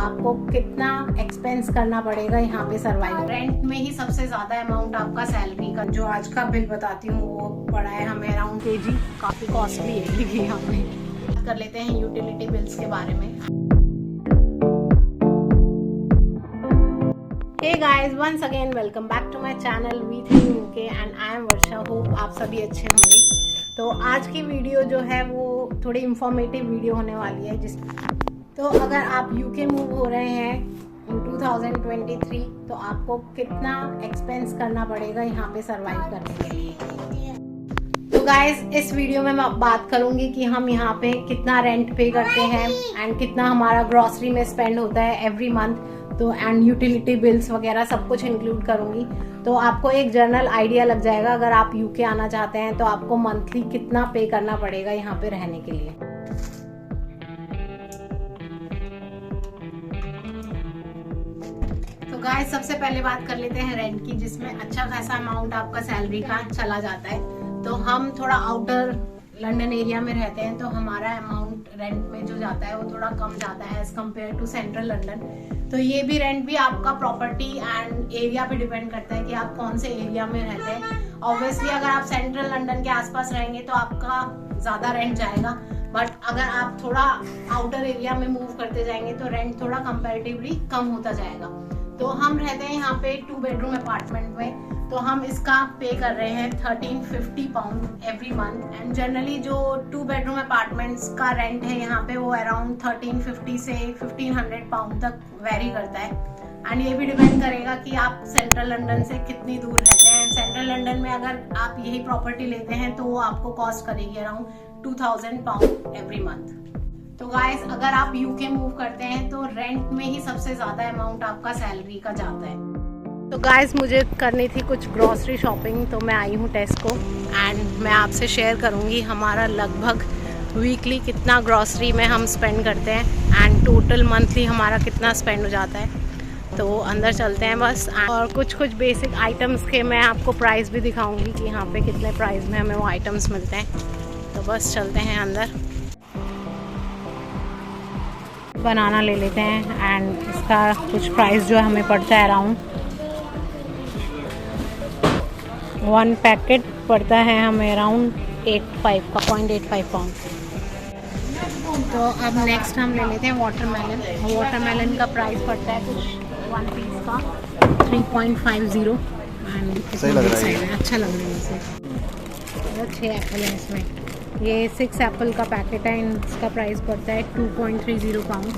आपको कितना एक्सपेंस करना पड़ेगा यहाँ पे सर्वाइव। रेंट में ही सबसे ज्यादा अमाउंट आपका सैलरी का, जो आज का बिल बताती हूँ वो पड़ा है हमें अराउंड केजी, काफी कॉस्टली है ये यहाँ पे। बात कर लेते हैं यूटिलिटी बिल्स के बारे में। Hey guys, once again welcome back to my channel V3UK and I am Varsha. Hope आप सभी अच्छे होंगे। तो आज की वीडियो जो है वो थोड़ी इंफॉर्मेटिव वीडियो होने वाली है। तो अगर आप यूके मूव हो रहे हैं इन 2023 तो आपको कितना एक्सपेंस करना पड़ेगा यहाँ पे सरवाइव करने के लिए। तो गाइस इस वीडियो में मैं बात करूंगी कि हम यहाँ पे कितना रेंट पे करते हैं एंड कितना हमारा ग्रॉसरी में स्पेंड होता है एवरी मंथ, तो एंड यूटिलिटी बिल्स वगैरह सब कुछ इंक्लूड करूंगी। तो आपको एक जनरल आइडिया लग जाएगा अगर आप यूके आना चाहते हैं तो आपको मंथली कितना पे करना पड़ेगा यहाँ पे रहने के लिए। तो गाइस सबसे पहले बात कर लेते हैं रेंट की, जिसमें अच्छा खासा अमाउंट आपका सैलरी का चला जाता है। तो हम थोड़ा आउटर लंदन एरिया में रहते हैं तो हमारा अमाउंट रेंट में जो जाता है वो थोड़ा कम जाता है as compare to central London. तो ये भी रेंट भी आपका प्रॉपर्टी एंड एरिया पे डिपेंड करता है कि आप कौन से एरिया में रहते हैं। ऑब्वियसली अगर आप सेंट्रल लंदन के आसपास रहेंगे तो आपका ज्यादा रेंट जाएगा, बट अगर आप थोड़ा आउटर एरिया में मूव करते जाएंगे तो रेंट थोड़ा कंपैरेटिवली कम होता जाएगा। तो हम रहते हैं यहाँ पे 2 बेडरूम अपार्टमेंट में, तो हम इसका पे कर रहे हैं 1350 pound every month. And generally जो 2 बेडरूम अपार्टमेंट्स का रेंट है यहाँ पे वो अराउंड 1350 से 1500 पाउंड तक वेरी करता है। एंड ये भी डिपेंड करेगा कि आप सेंट्रल लंदन से कितनी दूर रहते हैं। सेंट्रल लंदन में अगर आप यही प्रॉपर्टी लेते हैं तो वो आपको कॉस्ट करेगी अराउंड 2000 पाउंड एवरी मंथ। तो गाइस अगर आप यूके मूव करते हैं तो रेंट में ही सबसे ज्यादा अमाउंट आपका सैलरी का जाता है। तो गाइस मुझे करनी थी कुछ ग्रॉसरी शॉपिंग, तो मैं आई हूँ टेस्को एंड मैं आपसे शेयर करूँगी हमारा लगभग वीकली कितना ग्रॉसरी में हम स्पेंड करते हैं एंड टोटल मंथली हमारा कितना स्पेंड हो जाता है। तो अंदर चलते हैं बस, और कुछ बेसिक आइटम्स के मैं आपको प्राइस भी दिखाऊंगी कि यहाँ पे कितने प्राइस में हमें वो आइटम्स मिलते हैं। तो बस चलते हैं अंदर। बनाना ले लेते हैं एंड इसका कुछ प्राइस जो हमें पड़ता है अराउंड 1 पैकेट पड़ता है हमें अराउंड 0.85 पाउंड। तो अब नेक्स्ट हम ले लेते हैं वाटरमेलन। वाटरमेलन का प्राइस पड़ता है कुछ 1 पीस का 3.50 एंड सही लग रहा है, अच्छा लग रहा है इसे। 6 एप्पल है इसमें, ये 6 एप्पल का पैकेट है, इसका प्राइस पड़ता है 2.30 पाउंड।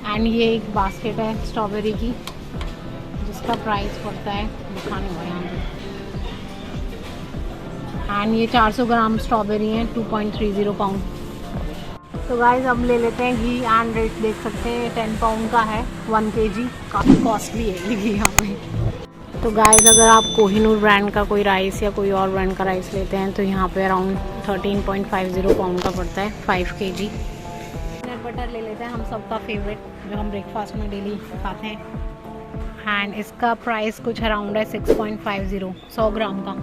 एंड ये एक बास्केट है स्ट्रॉबेरी की जिसका प्राइस पड़ता है दिखाने को यहाँ पे, एंड ये 400 ग्राम स्ट्रॉबेरी है 2.30 पाउंड। तो गाइस अब ले लेते हैं घी एंड रेट देख सकते हैं 10 पाउंड का है 1 kg, काफ़ी कॉस्टली है ये घी यहाँ पे। तो गाइस अगर आप कोहिनूर ब्रांड का कोई राइस या कोई और ब्रांड का राइस लेते हैं तो यहाँ पे अराउंड 13.50 पाउंड का पड़ता है 5 kg। पीनट बटर ले लेते हैं हम सबका फेवरेट, जो हम ब्रेकफास्ट में डेली खाते हैं एंड इसका प्राइस कुछ अराउंड है 6.50 100 ग्राम का।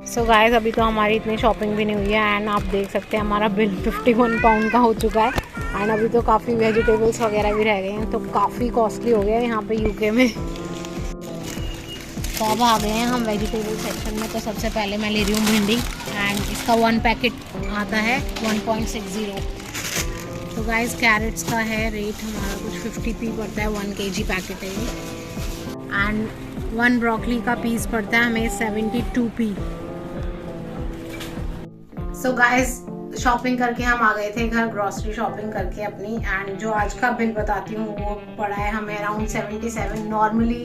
सो गाइस अभी तो हमारी इतनी शॉपिंग भी नहीं हुई है एंड आप देख सकते हैं हमारा बिल 51 पाउंड का हो चुका है एंड अभी तो काफ़ी वेजिटेबल्स वगैरह भी रह गए हैं, तो काफ़ी कॉस्टली हो गया है यहाँ पे यूके में। तो अब आ गए हैं हम वेजिटेबल सेक्शन में। तो सबसे पहले मैं ले रही हूँ भिंडी एंड इसका 1 पैकेट आता है 1.60। तो गाइस कैरेट्स का है रेट हमारा कुछ 50p पड़ता है, 1 kg पैकेट है ये। एंड 1 ब्रोकली का पीस पड़ता है हमें 72p। सो गाइस शॉपिंग करके हम आ गए थे घर, ग्रॉसरी शॉपिंग करके अपनी, एंड जो आज का बिल बताती हूँ वो पड़ा है हमें अराउंड 77। नॉर्मली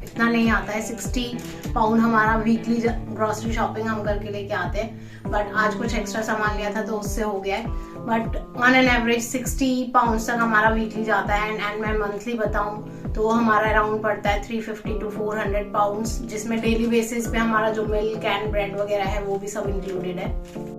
इतना नहीं आता है, 60 पाउंड हमारा वीकली ग्रॉसरी शॉपिंग हम करके लेके आते हैं, बट आज कुछ एक्स्ट्रा सामान लिया था तो उससे हो गया है। But on an average 60 pound तक हमारा वीकली जाता है एंड मैं मंथली बताऊँ तो हमारा अराउंड पड़ता है 350 to 400 पाउंड्स, जिसमें डेली बेसिस पे हमारा जो मिल्क एंड ब्रेड वगैरह है वो भी सब इंक्लूडेड है।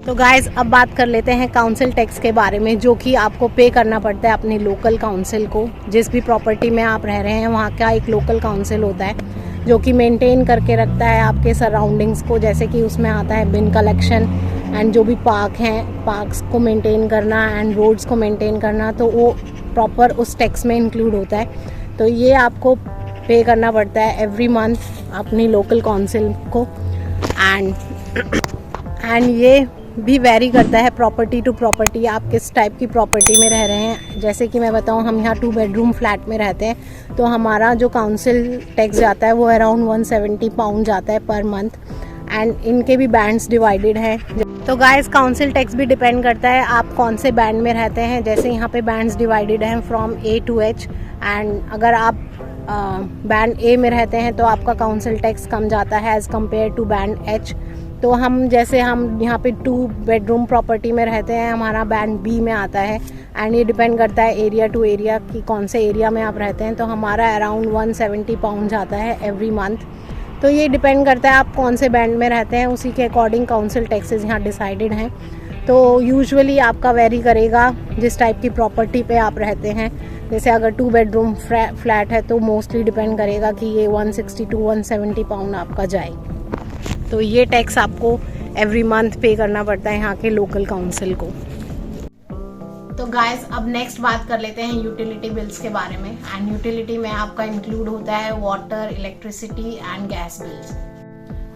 तो गाइज अब बात कर लेते हैं काउंसिल टैक्स के बारे में, जो कि आपको पे करना पड़ता है अपनी लोकल काउंसिल को। जिस भी प्रॉपर्टी में आप रह रहे हैं वहाँ का एक लोकल काउंसिल होता है जो कि मेंटेन करके रखता है आपके सराउंडिंग्स को, जैसे कि उसमें आता है बिन कलेक्शन एंड जो भी पार्क हैं पार्क्स को मेंटेन करना एंड रोड्स को मेंटेन करना। तो वो प्रॉपर उस टैक्स में इंक्लूड होता है। तो ये आपको पे करना पड़ता है एवरी मंथ अपनी लोकल काउंसिल को। एंड ये भी वेरी करता है प्रॉपर्टी टू प्रॉपर्टी, आप किस टाइप की प्रॉपर्टी में रह रहे हैं। जैसे कि मैं बताऊं, हम यहाँ 2 बेडरूम फ्लैट में रहते हैं, तो हमारा जो काउंसिल टैक्स जाता है वो अराउंड 170 पाउंड जाता है पर मंथ। एंड इनके भी बैंड्स डिवाइडेड हैं। तो गाइस, काउंसिल टैक्स भी डिपेंड करता है आप कौन से बैंड में रहते हैं। जैसे यहाँ पे बैंड्स डिवाइडेड हैं from A to H। And अगर आप बैंड A में रहते हैं तो आपका काउंसिल टैक्स कम जाता है as compare to band H। तो हम यहाँ पे 2 बेडरूम प्रॉपर्टी में रहते हैं, हमारा बैंड B में आता है। एंड ये डिपेंड करता है एरिया टू एरिया कि कौन से एरिया में आप रहते हैं। तो हमारा अराउंड 170 पाउंड जाता है एवरी मंथ। तो ये डिपेंड करता है आप कौन से बैंड में रहते हैं, उसी के अकॉर्डिंग काउंसिल टैक्सेस यहाँ डिसाइडेड हैं। तो यूजुअली आपका वेरी करेगा जिस टाइप की प्रॉपर्टी पे आप रहते हैं। जैसे अगर 2 बेडरूम फ्लैट है तो मोस्टली डिपेंड करेगा कि ये 160 to 170 पाउंड आपका जाए। तो ये टैक्स आपको एवरी मंथ पे करना पड़ता है यहाँ के लोकल काउंसिल को। तो गाइस, अब नेक्स्ट बात कर लेते हैं यूटिलिटी बिल्स के बारे में। एंड यूटिलिटी में आपका इंक्लूड होता है water, electricity and gas bills.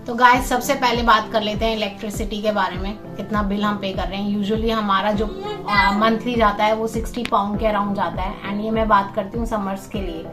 तो गाइस, सबसे पहले बात कर लेते हैं इलेक्ट्रिसिटी के बारे में, कितना बिल हम पे कर रहे हैं। यूजुअली हमारा जो मंथली जाता है वो 60 पाउंड के अराउंड जाता है। एंड ये मैं बात करती हूँ समर्स के लिए।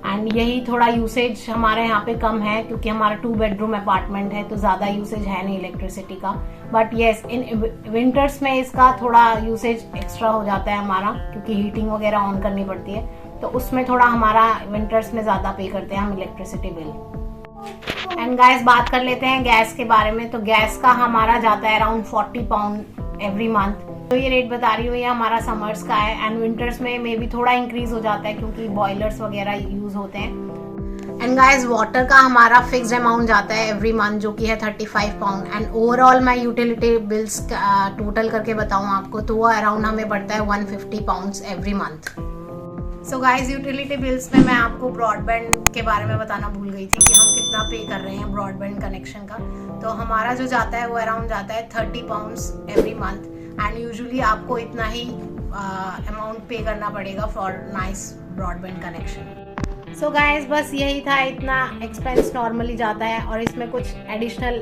एंड यही थोड़ा यूसेज हमारे यहाँ पे कम है क्योंकि हमारा 2 बेडरूम अपार्टमेंट है, तो ज़्यादा यूसेज है नहीं इलेक्ट्रिसिटी का। बट येस, इन विंटर्स में इसका थोड़ा यूसेज एक्स्ट्रा हो जाता है हमारा, क्योंकि हीटिंग वगैरह ऑन करनी पड़ती है। तो उसमें थोड़ा हमारा विंटर्स में ज़्यादा पे करते हैं हम इलेक्ट्रिसिटी बिल। एंड गाइस, बात कर लेते हैं गैस के बारे में। तो गैस का हमारा जाता है अराउंड 40 पाउंड एवरी मंथ। तो ये रेट बता रही हूँ, ये हमारा समर्स का है। एंड विंटर्स में मे भी थोड़ा इंक्रीज हो जाता है क्योंकि बॉयलर्स वगैरह यूज होते हैं। एंड गाइस, वाटर का हमारा फिक्स्ड अमाउंट जाता है एवरी मंथ, जो कि है 35 पाउंड। एंड ओवरऑल मैं यूटिलिटी बिल्स टोटल करके बताऊँ आपको तो वो अराउंड हमें पड़ता है 150 pound every month. So guys, utility bills में मैं आपको ब्रॉडबैंड के बारे में बताना भूल गई थी कि हम कितना पे कर रहे हैं ब्रॉडबैंड कनेक्शन का। तो हमारा जो जाता है वो अराउंड जाता है 30 pound every month. And usually आपको इतना ही अमाउंट पे करना पड़ेगा for nice broadband connection. So guys, बस यही था, इतना एक्सपेंस नॉर्मली जाता है। और इसमें कुछ एडिशनल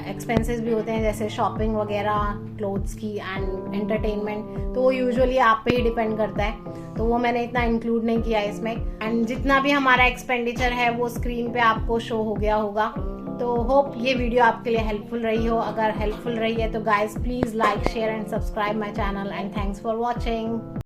एक्सपेंसेस भी होते हैं जैसे शॉपिंग वगैरह, क्लोथ्स की एंड एंटरटेनमेंट। तो वो यूजुअली आप पे ही डिपेंड करता है, तो वो मैंने इतना इंक्लूड नहीं किया इसमें। एंड जितना भी हमारा एक्सपेंडिचर है वो स्क्रीन पे आपको शो हो गया होगा। तो होप ये वीडियो आपके लिए हेल्पफुल रही हो। अगर हेल्पफुल रही है तो guys please like, share and subscribe my channel. And thanks for watching.